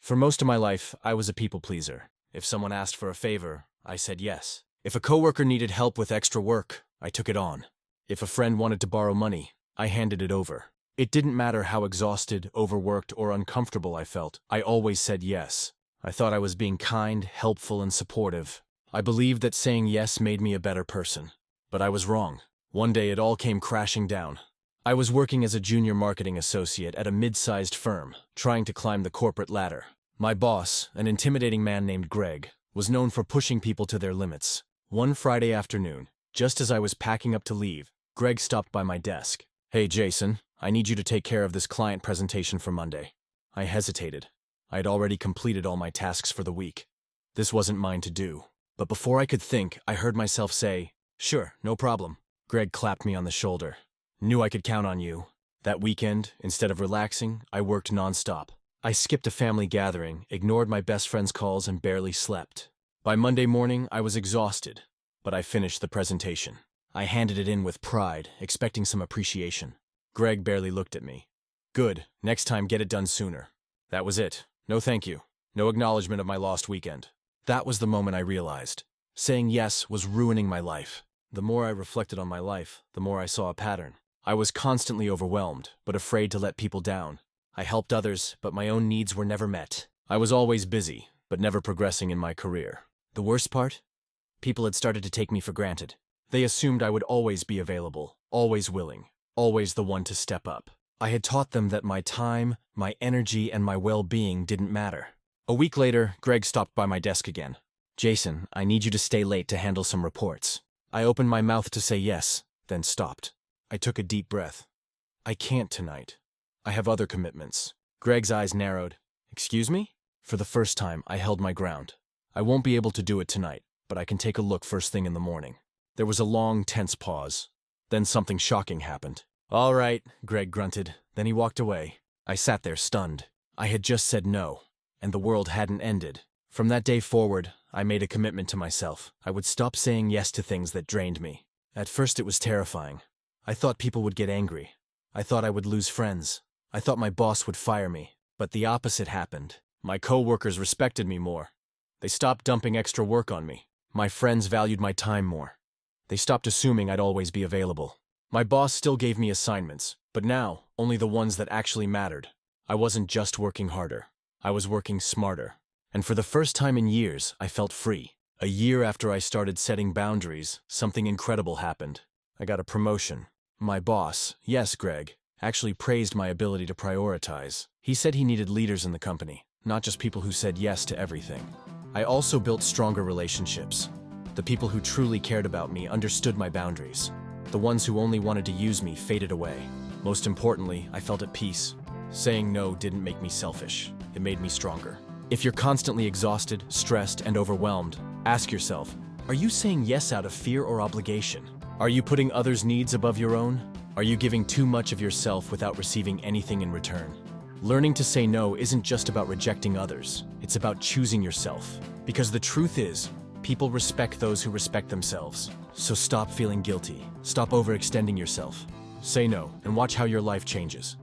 For most of my life, I was a people pleaser. If someone asked for a favor, I said yes. If a coworker needed help with extra work, I took it on. If a friend wanted to borrow money, I handed it over. It didn't matter how exhausted, overworked, or uncomfortable I felt, I always said yes. I thought I was being kind, helpful, and supportive. I believed that saying yes made me a better person. But I was wrong. One day it all came crashing down. I was working as a junior marketing associate at a mid-sized firm, trying to climb the corporate ladder. My boss, an intimidating man named Greg, was known for pushing people to their limits. One Friday afternoon, just as I was packing up to leave, Greg stopped by my desk. "Hey, Jason, I need you to take care of this client presentation for Monday." I hesitated. I had already completed all my tasks for the week. This wasn't mine to do. But before I could think, I heard myself say, "Sure, no problem." Greg clapped me on the shoulder. "Knew I could count on you." That weekend, instead of relaxing, I worked nonstop. I skipped a family gathering, ignored my best friend's calls, and barely slept. By Monday morning, I was exhausted, but I finished the presentation. I handed it in with pride, expecting some appreciation. Greg barely looked at me. "Good. Next time, get it done sooner." That was it. No thank you. No acknowledgement of my lost weekend. That was the moment I realized. Saying yes was ruining my life. The more I reflected on my life, the more I saw a pattern. I was constantly overwhelmed, but afraid to let people down. I helped others, but my own needs were never met. I was always busy, but never progressing in my career. The worst part? People had started to take me for granted. They assumed I would always be available, always willing, always the one to step up. I had taught them that my time, my energy, and my well-being didn't matter. A week later, Greg stopped by my desk again. "Jason, I need you to stay late to handle some reports." I opened my mouth to say yes, then stopped. I took a deep breath. "I can't tonight. I have other commitments." Greg's eyes narrowed. "Excuse me?" For the first time, I held my ground. "I won't be able to do it tonight, but I can take a look first thing in the morning." There was a long, tense pause. Then something shocking happened. "All right," Greg grunted. Then he walked away. I sat there stunned. I had just said no, and the world hadn't ended. From that day forward, I made a commitment to myself. I would stop saying yes to things that drained me. At first it was terrifying. I thought people would get angry. I thought I would lose friends. I thought my boss would fire me. But the opposite happened. My coworkers respected me more. They stopped dumping extra work on me. My friends valued my time more. They stopped assuming I'd always be available. My boss still gave me assignments, but now only the ones that actually mattered. I wasn't just working harder. I was working smarter. And for the first time in years, I felt free. A year after I started setting boundaries, something incredible happened. I got a promotion. My boss, yes, Greg, actually praised my ability to prioritize. He said he needed leaders in the company, not just people who said yes to everything. I also built stronger relationships. The people who truly cared about me understood my boundaries. The ones who only wanted to use me faded away. Most importantly, I felt at peace. Saying no didn't make me selfish. It made me stronger. If you're constantly exhausted, stressed, and overwhelmed, ask yourself, are you saying yes out of fear or obligation? Are you putting others' needs above your own? Are you giving too much of yourself without receiving anything in return? Learning to say no isn't just about rejecting others. It's about choosing yourself. Because the truth is, people respect those who respect themselves. So stop feeling guilty. Stop overextending yourself. Say no and watch how your life changes.